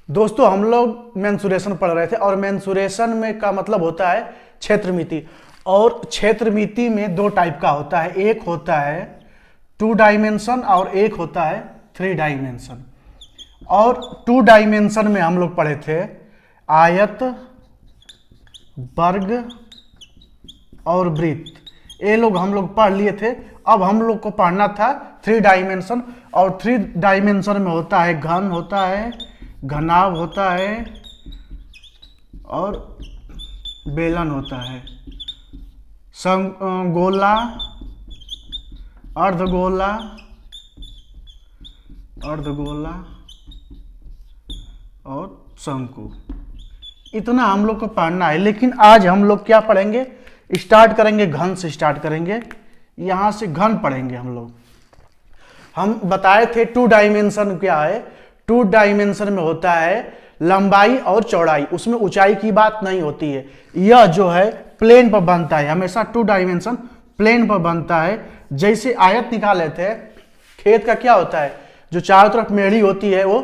दोस्तों हम लोग मेंसुरेशन पढ़ रहे थे और मेंसुरेशन में का मतलब होता है क्षेत्रमिति। और क्षेत्रमिति में दो टाइप का होता है, एक होता है 2 डायमेंशन और एक होता है 3 डायमेंशन। और 2 डायमेंशन में हम लोग पढ़े थे आयत, वर्ग और वृत्त, ये लोग हम लोग पढ़ लिए थे। अब हम लोग को पढ़ना था 3 डायमेंशन। और 3 डायमेंशन में होता है घन होता है, घनाभ होता है और बेलन होता है, गोला, अर्धगोला, अर्धगोला और शंकु। इतना हम लोग को पढ़ना है। लेकिन आज हम लोग क्या पढ़ेंगे, स्टार्ट करेंगे घन से, स्टार्ट करेंगे यहां से घन पढ़ेंगे हम लोग। हम बताए थे 2 डायमेंशन क्या है। 2 डायमेंशन में होता है लंबाई और चौड़ाई, उसमें ऊंचाई की बात नहीं होती है। यह जो है प्लेन पर बनता है, हमेशा 2 डायमेंशन प्लेन पर बनता है। जैसे आयत निकाले थे, खेत का क्या होता है, जो चारों तरफ मेढ़ी होती है वो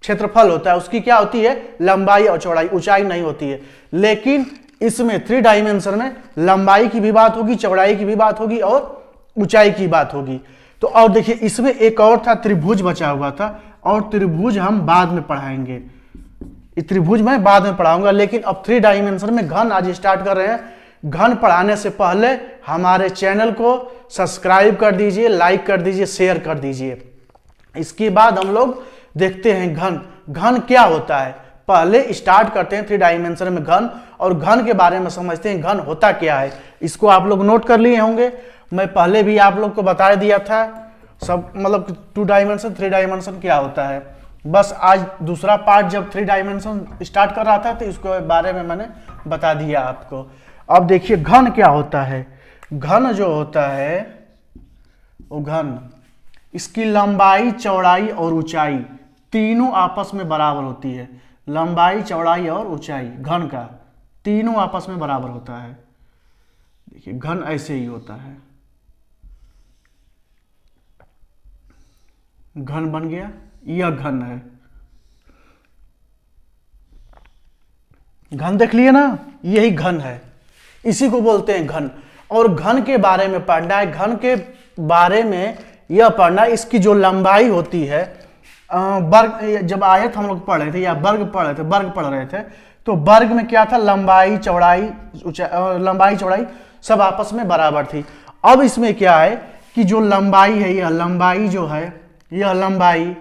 क्षेत्रफल होता है, उसकी क्या होती है लंबाई और चौड़ाई, ऊंचाई नहीं होती है। लेकिन इसमें 3 डायमेंशन में लंबाई की भी बात होगी, चौड़ाई की भी बात होगी और ऊंचाई की बात होगी। तो और देखिए इसमें एक और था, त्रिभुज बचा हुआ था, और त्रिभुज हम बाद में पढ़ाएंगे, त्रिभुज मैं बाद में पढ़ाऊंगा। लेकिन अब 3 डायमेंशन में घन आज स्टार्ट कर रहे हैं। घन पढ़ाने से पहले हमारे चैनल को सब्सक्राइब कर दीजिए, लाइक कर दीजिए, शेयर कर दीजिए। इसके बाद हम लोग देखते हैं घन। घन क्या होता है, पहले स्टार्ट करते हैं 3 डायमेंशन में घन, और घन के बारे में समझते हैं घन होता क्या है। इसको आप लोग नोट कर लिए होंगे, मैं पहले भी आप लोग को बता दिया था सब, मतलब 2 डायमेंशन 3 डायमेंशन क्या होता है। बस आज दूसरा पार्ट जब 3 डायमेंशन स्टार्ट कर रहा था तो इसके बारे में मैंने बता दिया आपको। अब देखिए घन क्या होता है। घन जो होता है वो घन, इसकी लंबाई, चौड़ाई और ऊंचाई तीनों आपस में बराबर होती है। लंबाई, चौड़ाई और ऊंचाई घन का तीनों आपस में बराबर होता है। देखिए घन ऐसे ही होता है। घन बन गया, यह घन है। घन देख लिए ना, यही घन है, इसी को बोलते हैं घन। और घन के बारे में पढ़ना है, घन के बारे में यह पढ़ना है, इसकी जो लंबाई होती है, वर्ग, जब आयत हम लोग पढ़ रहे थे या वर्ग पढ़ रहे थे, वर्ग पढ़ रहे थे, तो वर्ग में क्या था, लंबाई, चौड़ाई, लंबाई चौड़ाई सब आपस में बराबर थी। अब इसमें क्या है कि जो लंबाई है, यह लंबाई जो है, यह लंबाई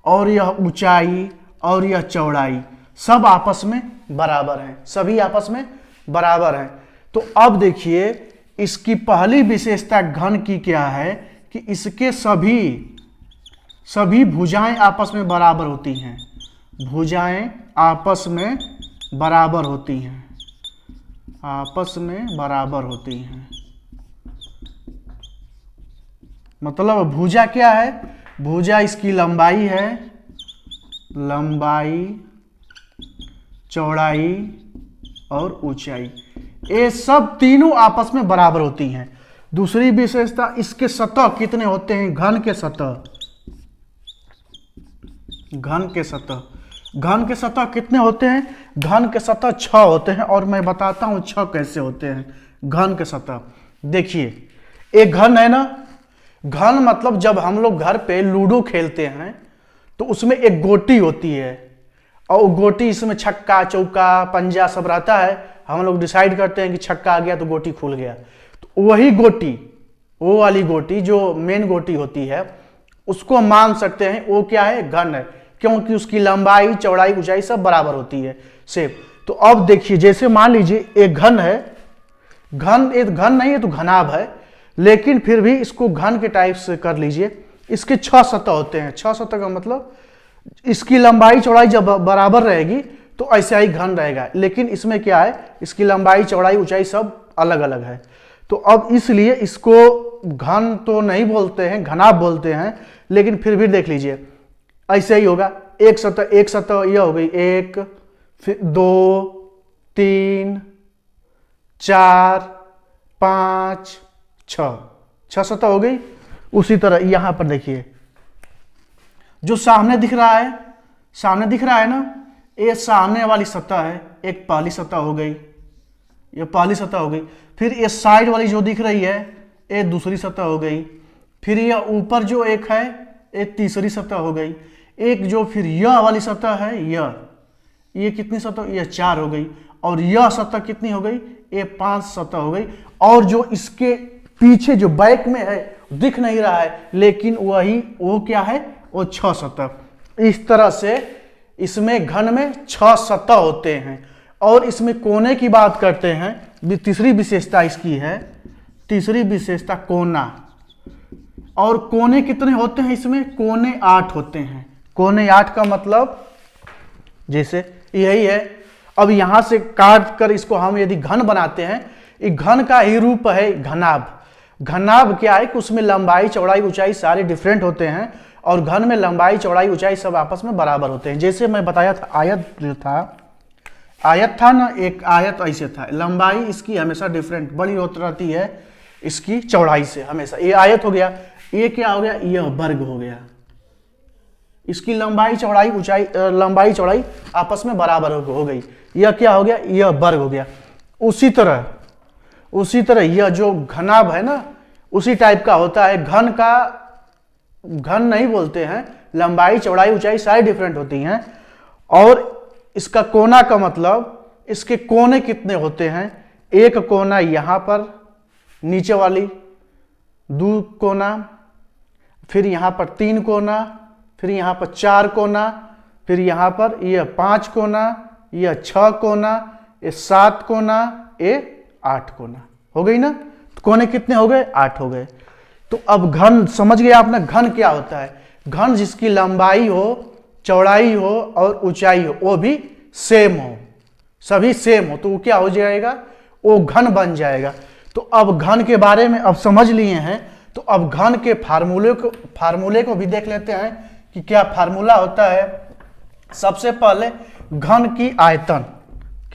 और यह ऊंचाई और यह चौड़ाई सब आपस में बराबर हैं, सभी आपस में बराबर हैं। तो अब देखिए इसकी पहली विशेषता घन की क्या है कि इसके सभी भुजाएं आपस में बराबर होती हैं। भुजाएं आपस में बराबर होती हैं, आपस में बराबर होती हैं। मतलब भुजा क्या है, भुजा इसकी लंबाई है, लंबाई, चौड़ाई और ऊंचाई, ये सब तीनों आपस में बराबर होती हैं। दूसरी विशेषता, इसके सतह कितने होते हैं, घन के सतह, घन के सतह, घन के सतह कितने होते हैं, घन के सतह 6 होते हैं। और मैं बताता हूं 6 कैसे होते हैं घन के सतह। देखिए एक घन है ना, घन मतलब जब हम लोग घर पे लूडो खेलते हैं तो उसमें एक गोटी होती है, और गोटी, इसमें छक्का, चौका, पंजा सब रहता है। हम लोग डिसाइड करते हैं कि छक्का आ गया तो गोटी खुल गया। तो वही गोटी, वो वाली गोटी जो मेन गोटी होती है, उसको मान सकते हैं वो क्या है, घन है, क्योंकि उसकी लंबाई, चौड़ाई, ऊंचाई सब बराबर होती है सेम। तो अब देखिए जैसे मान लीजिए एक घन है, घन एक घन नहीं है तो घनाभ है, लेकिन फिर भी इसको घन के टाइप से कर लीजिए। इसके 6 सतह होते हैं। 6 सतह का मतलब इसकी लंबाई, चौड़ाई जब बराबर रहेगी तो ऐसा ही घन रहेगा। लेकिन इसमें क्या है, इसकी लंबाई, चौड़ाई, ऊंचाई सब अलग अलग है। तो अब इसलिए इसको घन तो नहीं बोलते हैं, घनाभ बोलते हैं। लेकिन फिर भी देख लीजिए ऐसे ही होगा। एक सतह यह हो गई, 1, फिर 2, 3, 4, 5, 6 सतह हो गई। उसी तरह यहां पर देखिए जो सामने दिख रहा है, सामने दिख रहा है ना, ये सामने वाली सतह है, एक पहली सतह हो गई, ये पहली सतह हो गई। फिर ये साइड वाली जो दिख रही है ये दूसरी सतह हो गई। फिर यह ऊपर जो एक है ये तीसरी सतह हो गई। एक जो फिर यह वाली सतह है, ये कितनी सतह, यह 4 हो गई। और यह सतह कितनी हो गई, ये 5 सतह हो गई। और जो इसके पीछे जो बैक में है दिख नहीं रहा है, लेकिन वो क्या है, वो 6 सतह। इस तरह से इसमें घन में 6 सतह होते हैं। और इसमें कोने की बात करते हैं, तीसरी विशेषता इसकी है, तीसरी विशेषता कोना। और कोने कितने होते हैं इसमें, कोने 8 होते हैं। कोने 8 का मतलब जैसे यही है। अब यहां से काट कर इसको हम यदि घन बनाते हैं, ये घन का ही रूप है घनाभ। घनाभ क्या है कि उसमें लंबाई चौड़ाई ऊंचाई सारे डिफरेंट होते हैं, और घन में लंबाई चौड़ाई ऊंचाई सब आपस में बराबर होते हैं। जैसे मैं बताया था, आयत था ना, एक आयत ऐसे था, लंबाई इसकी हमेशा डिफरेंट बड़ी होती रहती है इसकी चौड़ाई से हमेशा। ये आयत हो गया, ये क्या हो गया, यह वर्ग हो गया। इसकी लंबाई चौड़ाई ऊंचाई लंबाई चौड़ाई आपस में बराबर हो गई। यह क्या हो गया, यह वर्ग हो गया। उसी तरह यह जो घनाभ है ना, उसी टाइप का होता है। घन का घन नहीं बोलते हैं, लंबाई चौड़ाई ऊंचाई सारी डिफरेंट होती हैं। और इसका कोना का मतलब इसके कोने कितने होते हैं, एक कोना यहां पर नीचे वाली, 2 कोना, फिर यहां पर 3 कोना, फिर यहां पर 4 कोना, फिर यहां पर यह 5 कोना, यह 6 कोना, ये 7 कोना, ये 8 कोना हो गई ना। तो कोने कितने हो गए, 8 हो गए। तो अब घन समझ गया आपने, घन क्या होता है। घन जिसकी लंबाई हो, चौड़ाई हो और ऊंचाई हो, वो भी सेम हो, सभी सेम हो, तो वो क्या हो जाएगा, वो घन बन जाएगा। तो अब घन के बारे में अब समझ लिए हैं, तो अब घन के फार्मूले को भी देख लेते हैं कि क्या फार्मूला होता है। सबसे पहले घन की आयतन,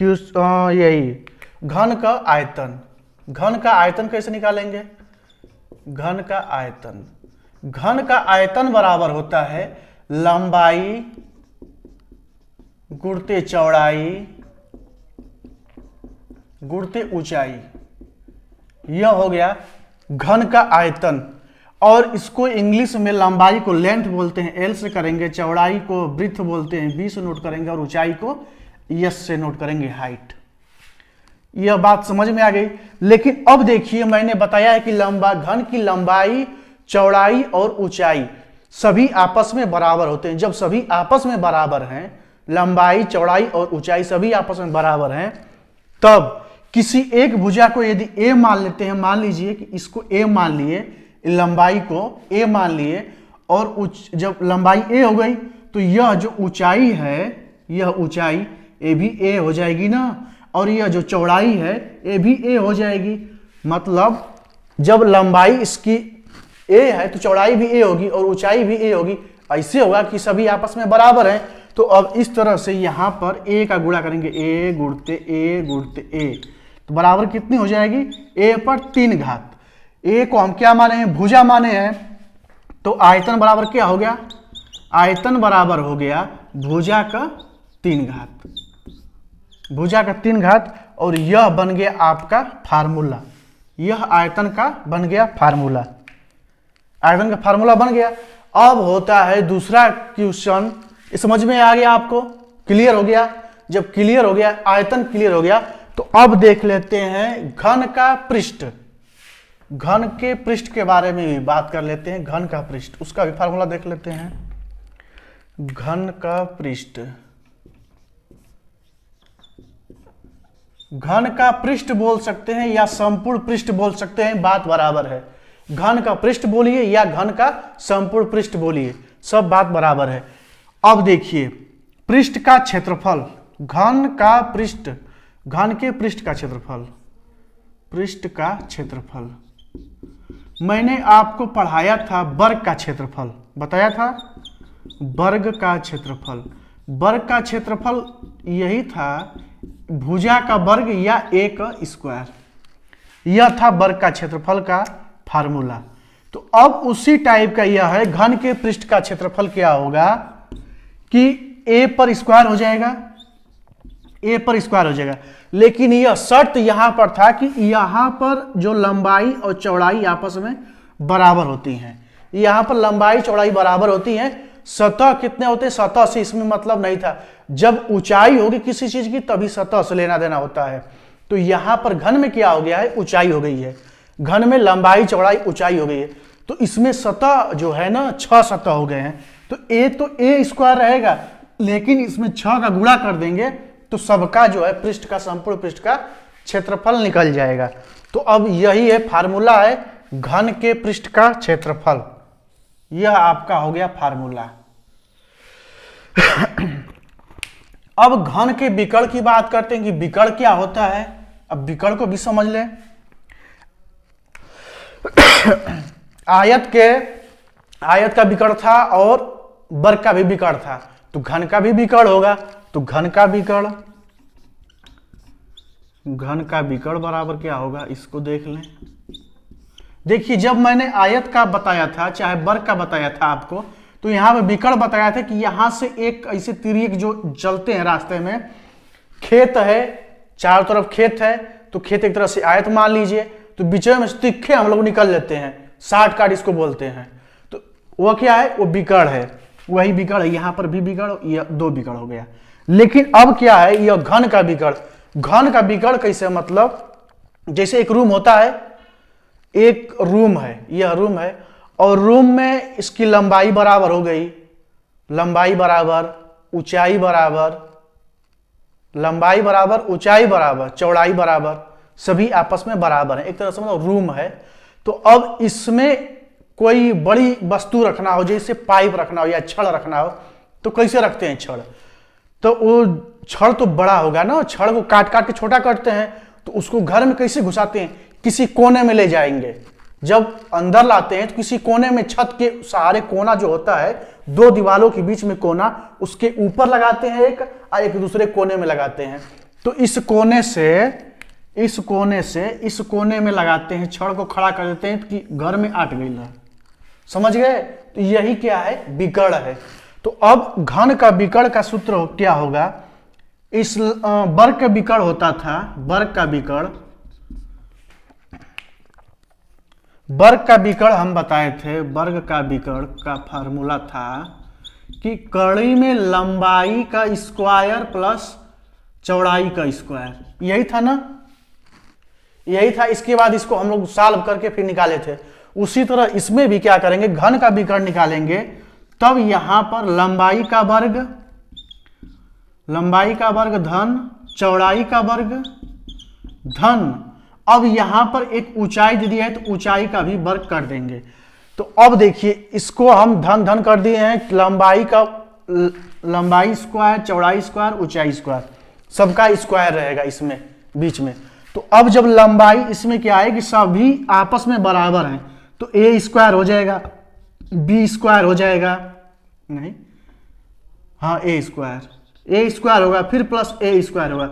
यही घन का आयतन। घन का आयतन कैसे निकालेंगे, घन का आयतन बराबर होता है लंबाई गुणते चौड़ाई गुणते ऊंचाई। यह हो गया घन का आयतन। और इसको इंग्लिश में लंबाई को लेंथ बोलते हैं, एल से करेंगे, चौड़ाई को ब्रीथ बोलते हैं, बी से नोट करेंगे, और ऊंचाई को एस से नोट करेंगे, हाइट। यह बात समझ में आ गई। लेकिन अब देखिए, मैंने बताया है कि घन की लंबाई चौड़ाई और ऊंचाई सभी आपस में बराबर होते हैं। जब सभी आपस में बराबर हैं, लंबाई चौड़ाई और ऊंचाई सभी आपस में बराबर हैं, तब किसी एक भुजा को यदि ए मान लेते हैं, मान लीजिए कि इसको ए मान लिए, लंबाई को ए मान लिए, और जब लंबाई ए हो गई तो यह जो ऊंचाई है, यह ऊंचाई ए भी ए हो जाएगी ना, और यह जो चौड़ाई है ये भी ए हो जाएगी। मतलब जब लंबाई इसकी ए है तो चौड़ाई भी ए होगी और ऊंचाई भी ए होगी। ऐसे होगा कि सभी आपस में बराबर हैं। तो अब इस तरह से यहां पर ए का गुणा करेंगे, ए गुणते ए, तो बराबर कितनी हो जाएगी, ए पर 3 घात। ए को हम क्या माने हैं, भुजा माने हैं, तो आयतन बराबर क्या हो गया, आयतन बराबर हो गया भुजा का 3 घात, भुजा का 3 घात। और यह बन गया आपका फार्मूला, यह आयतन का बन गया फार्मूला, आयतन का फार्मूला बन गया। अब होता है दूसरा क्वेश्चन। समझ में आ गया आपको, क्लियर हो गया। जब क्लियर हो गया, आयतन क्लियर हो गया, तो अब देख लेते हैं घन का पृष्ठ। घन के पृष्ठ के बारे में भी बात कर लेते हैं। घन का पृष्ठ, उसका भी फार्मूला देख लेते हैं। घन का पृष्ठ, घन का पृष्ठ बोल सकते हैं या संपूर्ण पृष्ठ बोल सकते हैं, बात बराबर है। घन का पृष्ठ बोलिए या घन का संपूर्ण पृष्ठ बोलिए, सब बात बराबर है। अब देखिए पृष्ठ का क्षेत्रफल, घन का पृष्ठ, घन के पृष्ठ का क्षेत्रफल, पृष्ठ का क्षेत्रफल मैंने आपको पढ़ाया था। वर्ग का क्षेत्रफल बताया था, वर्ग का क्षेत्रफल, वर्ग का क्षेत्रफल यही था भुजा का वर्ग या एक स्क्वायर, यह था वर्ग का क्षेत्रफल का फार्मूला। तो अब उसी टाइप का यह है, घन के पृष्ठ का क्षेत्रफल क्या होगा कि ए पर स्क्वायर हो जाएगा, ए पर स्क्वायर हो जाएगा। लेकिन यह शर्त यहां पर था कि यहां पर जो लंबाई और चौड़ाई आपस में बराबर होती हैं, यहां पर लंबाई चौड़ाई बराबर होती हैं। सतह कितने होते हैं, सतह से इसमें मतलब नहीं था। जब ऊंचाई होगी किसी चीज की तभी सतह से लेना देना होता है। तो यहां पर घन में क्या हो गया है, ऊंचाई हो गई है। घन में लंबाई चौड़ाई ऊंचाई हो गई है। तो इसमें सतह जो है ना 6 सतह हो गए हैं। तो ए स्क्वायर रहेगा, लेकिन इसमें 6 का गुणा कर देंगे तो सबका जो है पृष्ठ का, संपूर्ण पृष्ठ का क्षेत्रफल निकल जाएगा। तो अब यही है फार्मूला है घन के पृष्ठ का क्षेत्रफल। यह आपका हो गया फार्मूला। अब घन के विकर्ण की बात करते हैं कि विकर्ण क्या होता है। अब विकर्ण को भी समझ लें। आयत का विकर्ण था और वर्ग का भी विकर्ण था, तो घन का भी विकर्ण होगा। तो घन का विकर्ण बराबर क्या होगा, इसको देख लें। देखिए जब मैंने आयत का बताया था चाहे वर्ग का बताया था आपको, तो यहां पे विकर्ण बताया था कि यहां से एक ऐसे तिर्यक जो चलते हैं रास्ते में, खेत है, चारों तरफ खेत है, तो खेत एक तरह से आयत मान लीजिए, तो बीच में तिरछे हम लोग निकल लेते हैं, शॉर्ट कट इसको बोलते हैं। तो वो क्या है, वो विकर्ण है, वही विकर्ण है। यहां पर भी विकर्ण, यह 2 विकर्ण हो गया। लेकिन अब क्या है, यह घन का विकर्ण। घन का विकर्ण कैसे, मतलब जैसे एक रूम होता है, एक रूम है, यह रूम है, और रूम में इसकी लंबाई बराबर हो गई, लंबाई बराबर, ऊंचाई बराबर, लंबाई बराबर, ऊंचाई बराबर, चौड़ाई बराबर, सभी आपस में बराबर है, एक तरह से मतलब रूम है। तो अब इसमें कोई बड़ी वस्तु रखना हो, जैसे पाइप रखना हो या छड़ रखना हो, तो कैसे रखते हैं छड़, तो वो छड़ तो बड़ा होगा ना, छड़ को काट काट के छोटा करते हैं, तो उसको घर में कैसे घुसाते हैं, किसी कोने में ले जाएंगे। जब अंदर लाते हैं तो किसी कोने में, छत के सहारे कोना जो होता है, 2 दीवारों के बीच में कोना, उसके ऊपर लगाते हैं एक, और एक दूसरे कोने में लगाते हैं। तो इस कोने से इस कोने में लगाते हैं, छड़ को खड़ा कर देते हैं कि घर में अट गई है। समझ गए। तो यही क्या है, विकर्ण है। तो अब घन का विकर्ण का सूत्र क्या होगा, इस वर्ग का विकर्ण होता था, वर्ग का विकर्ण हम बताए थे। वर्ग का विकर्ण का फार्मूला था कि कड़ी में लंबाई का स्क्वायर प्लस चौड़ाई का स्क्वायर, यही था ना, यही था। इसके बाद इसको हम लोग सॉल्व करके फिर निकाले थे। उसी तरह इसमें भी क्या करेंगे, घन का विकर्ण निकालेंगे, तब यहां पर लंबाई का वर्ग धन चौड़ाई का वर्ग धन। अब यहां पर एक ऊंचाई दे दिया है, तो ऊंचाई का भी वर्ग कर देंगे। तो अब देखिए इसको हम धन धन कर दिए हैं, लंबाई स्क्वायर, चौड़ाई स्क्वायर, ऊंचाई स्क्वायर, सबका स्क्वायर रहेगा इसमें बीच में। तो अब जब लंबाई इसमें क्या है कि सभी आपस में बराबर हैं, तो ए स्क्वायर हो जाएगा, बी स्क्वायर हो जाएगा, नहीं हाँ ए स्क्वायर होगा, फिर प्लस ए स्क्वायर होगा।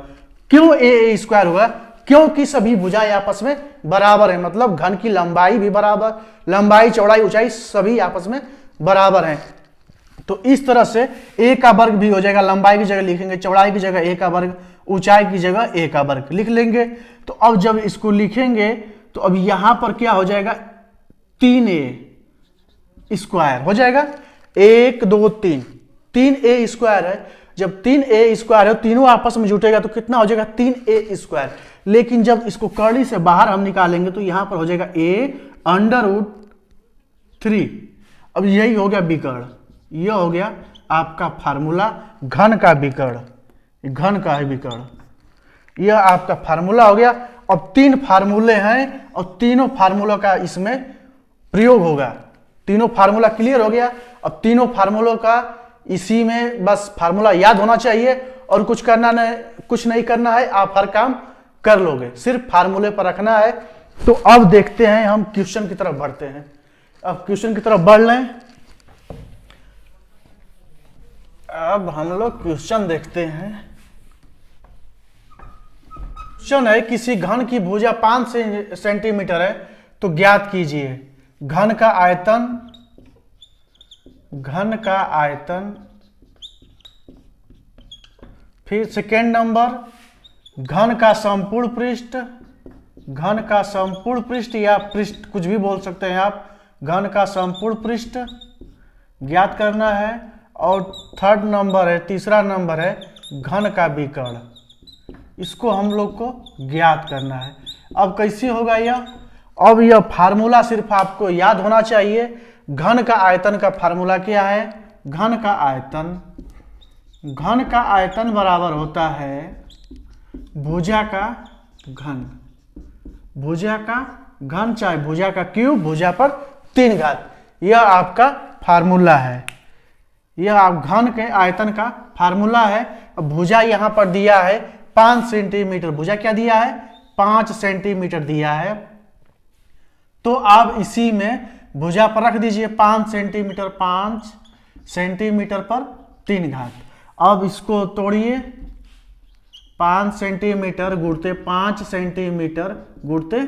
क्यों ए स्क्वायर होगा, क्योंकि सभी भुजाएं आपस में बराबर है, मतलब घन की लंबाई भी बराबर, लंबाई चौड़ाई ऊंचाई सभी आपस में बराबर हैं। तो इस तरह से ए का वर्ग भी हो जाएगा, लंबाई की जगह लिखेंगे चौड़ाई की जगह ए का वर्ग, ऊंचाई की जगह ए का वर्ग लिख लेंगे। तो अब जब इसको लिखेंगे तो अब यहां पर क्या हो जाएगा, 3a स्क्वायर हो जाएगा, 1 2 3, 3a स्क्वायर है। जब 3a स्क्वायर है, तीनों आपस में जुटेगा तो कितना हो जाएगा, 3a स्क्वायर। लेकिन जब इसको कर्ली से बाहर हम निकालेंगे तो यहां पर हो जाएगा a√3। अब यही हो गया विकर्ण, यह हो गया आपका फार्मूला घन का विकर्ण, घन का है विकर्ण, यह आपका फार्मूला हो गया। अब 3 फार्मूले हैं और तीनों फार्मूलों का इसमें प्रयोग होगा। तीनों फार्मूला क्लियर हो गया। अब तीनों फार्मूलों का इसी में बस फार्मूला याद होना चाहिए और कुछ नहीं करना है, आप हर काम कर लोगे, सिर्फ फार्मूले पर रखना है। तो अब देखते हैं, हम क्वेश्चन की तरफ बढ़ते हैं। अब क्वेश्चन की तरफ बढ़ लें। अब हम लोग क्वेश्चन देखते हैं। क्वेश्चन है, किसी घन की भुजा 5 सेंटीमीटर है तो ज्ञात कीजिए घन का आयतन फिर सेकेंड नंबर घन का संपूर्ण पृष्ठ, घन का संपूर्ण पृष्ठ या पृष्ठ कुछ भी बोल सकते हैं आप, घन का संपूर्ण पृष्ठ ज्ञात करना है। और थर्ड नंबर है, तीसरा नंबर है घन का विकर्ण, इसको हम लोग को ज्ञात करना है। अब कैसे होगा यह? अब यह फार्मूला सिर्फ आपको याद होना चाहिए। घन का आयतन का फार्मूला क्या है? घन का आयतन, घन का आयतन बराबर होता है भुजा का घन, भुजा का घन चाहे भुजा का क्यूब, भुजा पर 3 घात। यह आपका फार्मूला है, यह आप घन के आयतन का फार्मूला है। अब भुजा यहां पर दिया है 5 सेंटीमीटर, भुजा क्या दिया है? 5 सेंटीमीटर दिया है। तो आप इसी में भुजा पर रख दीजिए 5 सेंटीमीटर, 5 सेंटीमीटर पर 3 घात। अब इसको तोड़िए, 5 सेंटीमीटर गुणते 5 सेंटीमीटर गुणते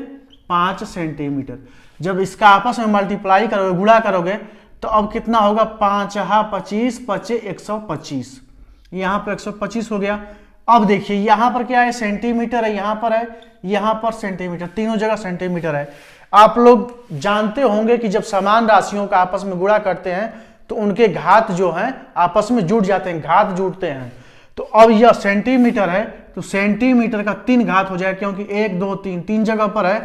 5 सेंटीमीटर। जब इसका आपस में मल्टीप्लाई करोगे, गुणा करोगे, तो अब कितना होगा? 5 25 पचे 125, यहाँ पर 125 हो गया। अब देखिए यहाँ पर क्या है? सेंटीमीटर है, यहाँ पर है, यहाँ पर सेंटीमीटर, तीनों जगह सेंटीमीटर है। आप लोग जानते होंगे कि जब समान राशियों का आपस में गुणा करते हैं तो उनके घात जो हैं आपस में जुड़ जाते हैं, घात जुड़ते हैं। तो अब यह सेंटीमीटर है तो सेंटीमीटर का 3 घात हो जाएगा, क्योंकि 1 2 3 तीन जगह पर है,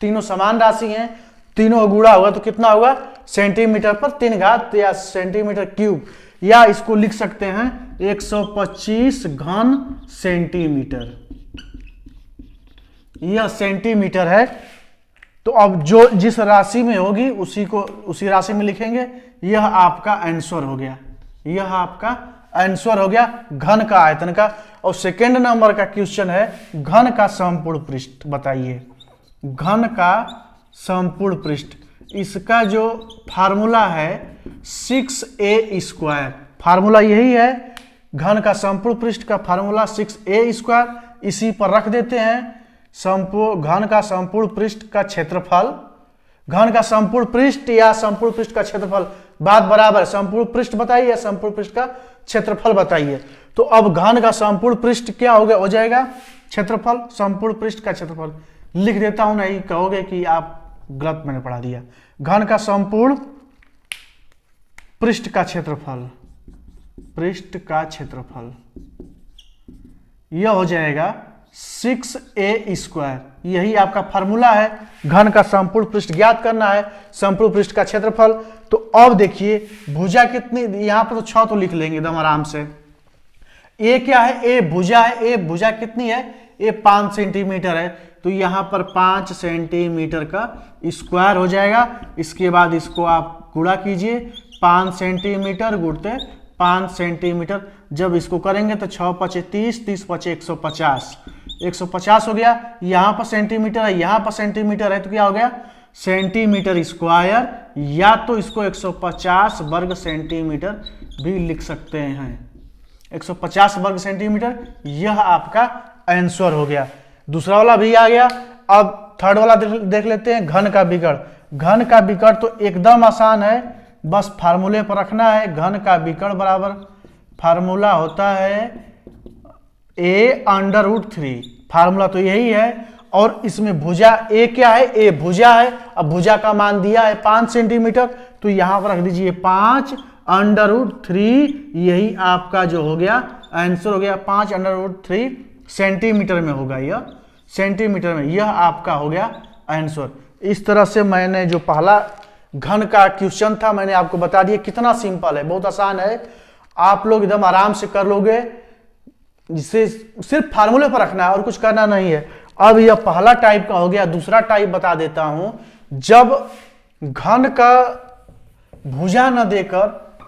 तीनों समान राशि हैं, तीनों गुणा होगा तो कितना होगा? सेंटीमीटर पर 3 घात या सेंटीमीटर क्यूब, या इसको लिख सकते हैं 125 घन सेंटीमीटर। यह सेंटीमीटर है। तो अब जो जिस राशि में होगी उसी राशि में लिखेंगे। यह आपका आंसर हो गया, यह आपका आंसर हो गया घन का आयतन का। और सेकेंड नंबर का क्वेश्चन है घन का संपूर्ण पृष्ठ बताइए। घन का संपूर्ण पृष्ठ, इसका जो फार्मूला है 6a², फार्मूला यही है। घन का संपूर्ण पृष्ठ का फार्मूला 6a², इसी पर रख देते हैं। घन का संपूर्ण पृष्ठ का क्षेत्रफल, घन का संपूर्ण पृष्ठ या संपूर्ण पृष्ठ का क्षेत्रफल बात बराबर। संपूर्ण पृष्ठ बताइए या संपूर्ण पृष्ठ का क्षेत्रफल बताइए। तो अब घन का संपूर्ण पृष्ठ क्या हो गया? हो जाएगा क्षेत्रफल, संपूर्ण पृष्ठ का क्षेत्रफल। लिख देता हूं, नहीं कहोगे कि आप गलत मैंने पढ़ा दिया। घन का संपूर्ण पृष्ठ का क्षेत्रफल, पृष्ठ का क्षेत्रफल यह हो जाएगा 6a²। यही आपका फार्मूला है। घन का संपूर्ण पृष्ठ ज्ञात करना है, संपूर्ण पृष्ठ का क्षेत्रफल। तो अब देखिए भुजा कितनी, यहां पर तो 6 तो लिख लेंगे एकदम आराम से। ए क्या है? ए भुजा है। ए भुजा कितनी है? ए 5 सेंटीमीटर है, तो यहां पर 5 सेंटीमीटर का स्क्वायर हो जाएगा। इसके बाद इसको आप गुणा कीजिए, 5 सेंटीमीटर गुणते 5 सेंटीमीटर। जब इसको करेंगे तो 6 पचे 30, 30 पचे 150, 150 हो गया। यहाँ पर सेंटीमीटर है, यहाँ पर सेंटीमीटर है, तो क्या हो गया? सेंटीमीटर स्क्वायर, या तो इसको 150 वर्ग सेंटीमीटर भी लिख सकते हैं। 150 वर्ग सेंटीमीटर, यह आपका आंसर हो गया। दूसरा वाला भी आ गया। अब थर्ड वाला देख लेते हैं, घन का विकर्ण। घन का विकर्ण तो एकदम आसान है, बस फार्मूले पर रखना है। घन का विकर्ण बराबर फार्मूला होता है a√3, फार्मूला तो यही है। और इसमें भुजा ए क्या है? ए भुजा है। अब भुजा का मान दिया है 5 सेंटीमीटर, तो यहां पर रख दीजिए 5√3। यही आपका जो हो गया आंसर हो गया, 5√3 सेंटीमीटर में होगा। यह सेंटीमीटर में, यह आपका हो गया आंसर। इस तरह से मैंने जो पहला घन का क्वेश्चन था मैंने आपको बता दिया। कितना सिंपल है, बहुत आसान है, आप लोग एकदम आराम से कर लोगे। जिसे सिर्फ फार्मूले पर रखना है और कुछ करना नहीं है। अब यह पहला टाइप का हो गया। दूसरा टाइप बता देता हूं, जब घन का भुजा न देकर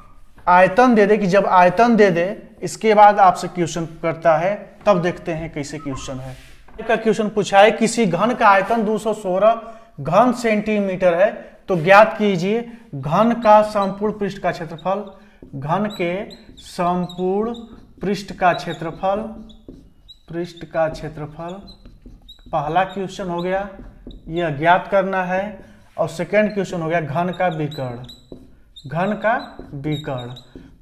आयतन दे दे, कि जब आयतन दे दे इसके बाद आपसे क्वेश्चन करता है, तब देखते हैं कैसे क्वेश्चन है। का क्वेश्चन पूछा है किसी घन का आयतन 216 घन सेंटीमीटर है, तो ज्ञात कीजिए घन का संपूर्ण पृष्ठ का क्षेत्रफल। घन के संपूर्ण पृष्ठ का क्षेत्रफल, पृष्ठ का क्षेत्रफल पहला क्वेश्चन हो गया, यह ज्ञात करना है। और सेकंड क्वेश्चन हो गया घन का विकर्ण, घन का विकर्ण।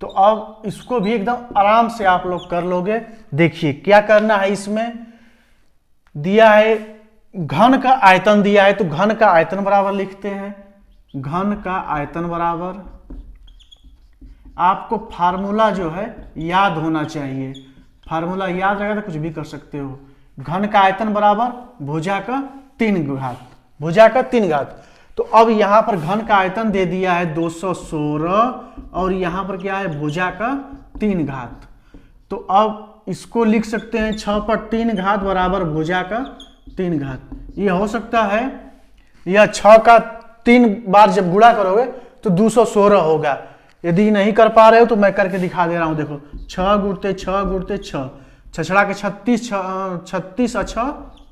तो अब इसको भी एकदम आराम से आप लोग कर लोगे। देखिए क्या करना है, इसमें दिया है घन का आयतन दिया है, तो घन का आयतन बराबर लिखते हैं। घन का आयतन बराबर, आपको फार्मूला जो है याद होना चाहिए, फार्मूला याद रहेगा तो कुछ भी कर सकते हो। घन का आयतन बराबर भुजा का 3 घात, भुजा का 3 घात। तो अब यहां पर घन का आयतन दे दिया है 216 और यहां पर क्या है, भुजा का 3 घात। तो अब इसको लिख सकते हैं 6 पर 3 घात बराबर भुजा का 3 घात। ये हो सकता है, यह 6 का 3 बार जब गुणा करोगे तो 216 होगा। यदि नहीं कर पा रहे हो तो मैं करके दिखा दे रहा हूं। देखो 6 गुणते 6 गुणते 6, छछड़ा के 36, 36 अच्छा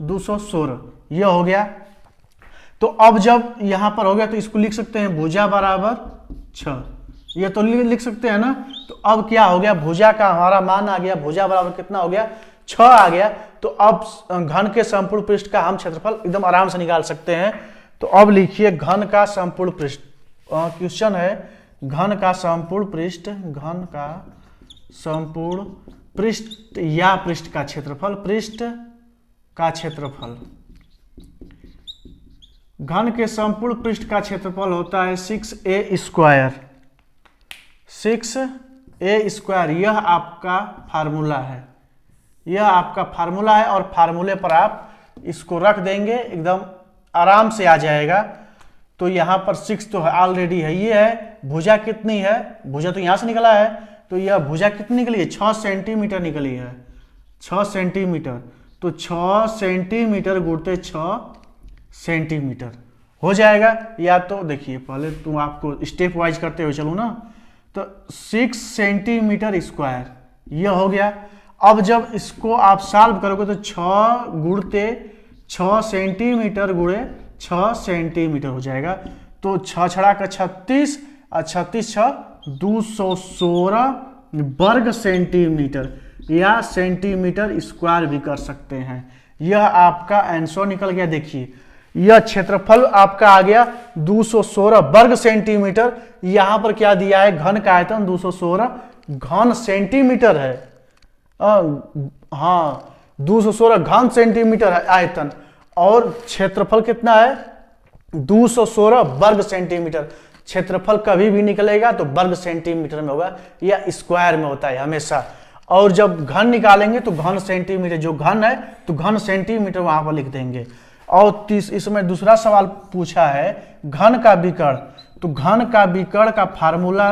216, यह हो गया। तो अब जब यहां पर हो गया तो इसको लिख सकते हैं भुजा बराबर 6, ये तो लिख सकते हैं ना। तो अब क्या हो गया, भुजा का हमारा मान आ गया, भुजा बराबर कितना हो गया, 6 आ गया। तो अब घन के संपूर्ण पृष्ठ का हम क्षेत्रफल एकदम आराम से निकाल सकते हैं। तो अब लिखिए घन का संपूर्ण पृष्ठ, क्वेश्चन है घन का संपूर्ण पृष्ठ, घन का संपूर्ण पृष्ठ या पृष्ठ का क्षेत्रफल, पृष्ठ का क्षेत्रफल। घन के संपूर्ण पृष्ठ का क्षेत्रफल होता है 6a स्क्वायर, 6a स्क्वायर। यह आपका फार्मूला है, यह आपका फार्मूला है और फार्मूले पर आप इसको रख देंगे, एकदम आराम से आ जाएगा। तो यहां पर 6 तो ऑलरेडी है, ये है। भुजा कितनी है, भुजा तो यहां से निकला है, तो यह भुजा कितनी निकली है, 6 सेंटीमीटर निकली है, 6 सेंटीमीटर। तो 6 सेंटीमीटर गुणते 6 सेंटीमीटर हो जाएगा। या तो देखिए पहले तुम आपको स्टेप वाइज करते हुए चलो ना। तो 6 सेंटीमीटर स्क्वायर यह हो गया। अब जब इसको आप सॉल्व करोगे तो 6 गुणते 6 सेंटीमीटर गुणे 6 सेंटीमीटर हो जाएगा। तो 6 छड़ा का 36 और 36 6 216 वर्ग सेंटीमीटर या सेंटीमीटर स्क्वायर भी कर सकते हैं। यह आपका आंसर निकल गया। देखिए यह क्षेत्रफल आपका आ गया 216 वर्ग सेंटीमीटर। यहां पर क्या दिया है, घन का आयतन 216 घन सेंटीमीटर है। हाँ 216 घन सेंटीमीटर है आयतन, और क्षेत्रफल कितना है 216 वर्ग सेंटीमीटर। क्षेत्रफल कभी भी निकलेगा तो वर्ग सेंटीमीटर में होगा या स्क्वायर में होता है हमेशा। और जब घन निकालेंगे तो घन सेंटीमीटर, जो घन है तो घन सेंटीमीटर वहां पर लिख देंगे। और इसमें दूसरा सवाल पूछा है घन का विकर्ण। तो घन का विकर्ण का फार्मूला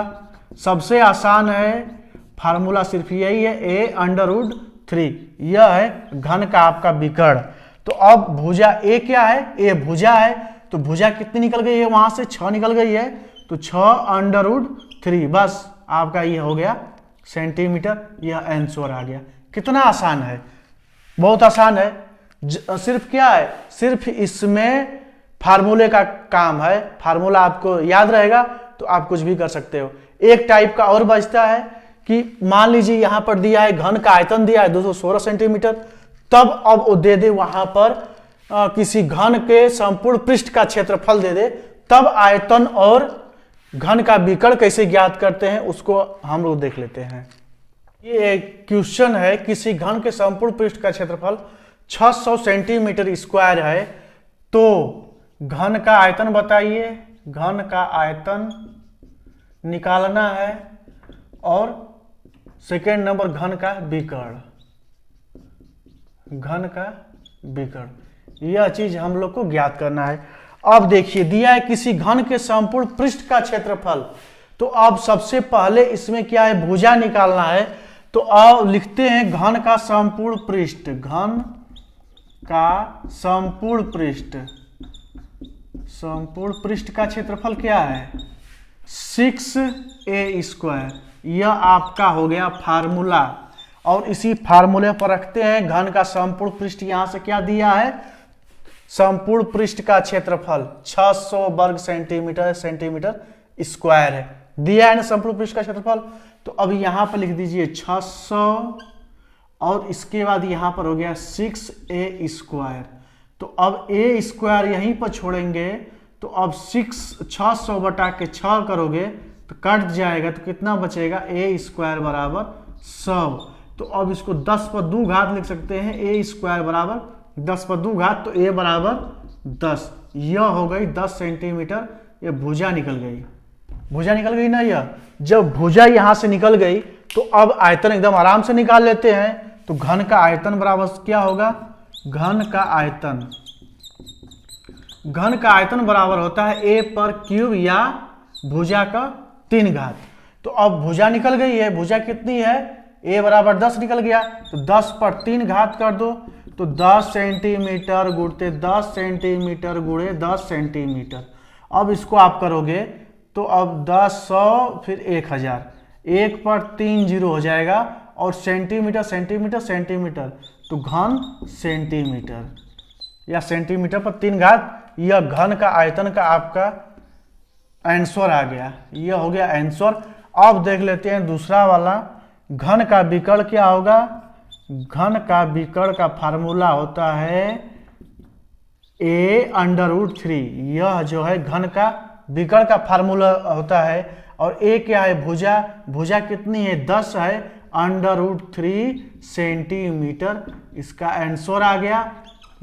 सबसे आसान है, फार्मूला सिर्फ यही है, a√3। यह है घन का आपका विकर्ण। तो अब भुजा a क्या है, a भुजा है, तो भुजा कितनी निकल गई है, वहां से 6 निकल गई है, तो 6√3, बस आपका ये हो गया सेंटीमीटर। यह आंसर आ गया। कितना आसान है, बहुत आसान है। सिर्फ क्या है, सिर्फ इसमें फार्मूले का काम है। फार्मूला आपको याद रहेगा तो आप कुछ भी कर सकते हो। एक टाइप का और बचता है कि मान लीजिए यहां पर दिया है घन का आयतन दिया है 216 सेंटीमीटर, तब अब वो दे दे वहां पर किसी घन के संपूर्ण पृष्ठ का क्षेत्रफल दे दे, तब आयतन और घन का विकर्ण कैसे ज्ञात करते हैं उसको हम लोग देख लेते हैं। ये एक क्वेश्चन है, किसी घन के संपूर्ण पृष्ठ का क्षेत्रफल 600 सेंटीमीटर स्क्वायर है, तो घन का आयतन बताइए। घन का आयतन निकालना है और सेकेंड नंबर घन का विकर्ण, घन का विकर्ण, यह चीज हम लोग को ज्ञात करना है। अब देखिए दिया है किसी घन के संपूर्ण पृष्ठ का क्षेत्रफल, तो अब सबसे पहले इसमें क्या है, भुजा निकालना है। तो अब लिखते हैं घन का संपूर्ण पृष्ठ, घन का संपूर्ण पृष्ठ, संपूर्ण पृष्ठ का क्षेत्रफल क्या है 6a स्क्वायर। यह आपका हो गया फार्मूला, और इसी फार्मूले पर रखते हैं घन का संपूर्ण पृष्ठ। यहां से क्या दिया है, संपूर्ण पृष्ठ का क्षेत्रफल 600 वर्ग सेंटीमीटर, सेंटीमीटर स्क्वायर है, दिया है ना संपूर्ण पृष्ठ का क्षेत्रफल। तो अब यहां पर लिख दीजिए 600 और इसके बाद यहां पर हो गया 6a स्क्वायर। तो अब a स्क्वायर यहीं पर छोड़ेंगे, तो अब 600 बटा के 6 करोगे तो कट जाएगा तो कितना बचेगा, ए स्क्वायर बराबर 100। तो अब इसको 10 पर 2 घात लिख सकते हैं, ए स्क्वायर बराबर 10 पर 2 घात, तो ए बराबर 10। यह हो गई 10 सेंटीमीटर। ये भुजा निकल गई, भुजा निकल गई ना। यह जब भुजा यहां से निकल गई तो अब आयतन एकदम आराम से निकाल लेते हैं। तो घन का आयतन बराबर क्या होगा, घन का आयतन बराबर होता है ए पर क्यूब या भुजा का 3 घात। तो अब भुजा निकल गई है, भुजा कितनी है, ए बराबर 10 निकल गया, तो 10 पर 3 घात कर दो, तो 10 सेंटीमीटर गुणते 10 सेंटीमीटर गुणे 10 सेंटीमीटर। अब इसको आप करोगे तो अब 10, 100 फिर 1000, 1 पर 3 जीरो हो जाएगा, और सेंटीमीटर सेंटीमीटर सेंटीमीटर, तो घन सेंटीमीटर या सेंटीमीटर पर 3 घात। यह घन का आयतन का आपका आंसर आ गया, यह हो गया आंसर। अब देख लेते हैं दूसरा वाला, घन का विकर्ण क्या होगा। घन का विकर्ण का फार्मूला होता है a√3। यह जो है घन का विकर्ण का फार्मूला होता है। और ए क्या है, भुजा, भुजा कितनी है, 10 है, √3 सेंटीमीटर। इसका आंसर आ गया।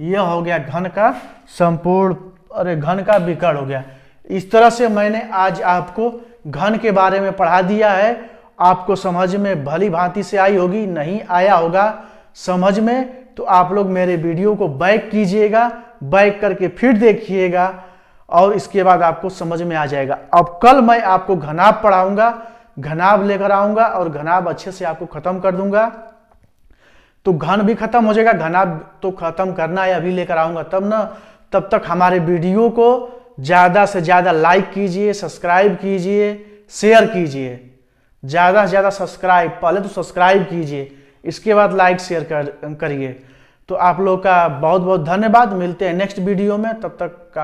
यह हो गया घन का संपूर्ण, अरे घन का विकर्ण हो गया। इस तरह से मैंने आज आपको घन के बारे में पढ़ा दिया है। आपको समझ में भली भांति से आई होगी, नहीं आया होगा समझ में तो आप लोग मेरे वीडियो को बैक कीजिएगा, बैक करके फिर देखिएगा और इसके बाद आपको समझ में आ जाएगा। अब कल मैं आपको घनाभ पढ़ाऊंगा, घनाभ लेकर आऊंगा और घनाभ अच्छे से आपको खत्म कर दूंगा। तो घन भी खत्म हो जाएगा, घनाभ तो खत्म करना है, अभी लेकर आऊंगा तब ना। तब तक हमारे वीडियो को ज्यादा से ज्यादा लाइक कीजिए, सब्सक्राइब कीजिए, शेयर कीजिए। ज्यादा से ज्यादा सब्सक्राइब, पहले तो सब्सक्राइब कीजिए, इसके बाद लाइक शेयर करिए। तो आप लोग का बहुत बहुत धन्यवाद। मिलते हैं नेक्स्ट वीडियो में, तब तक का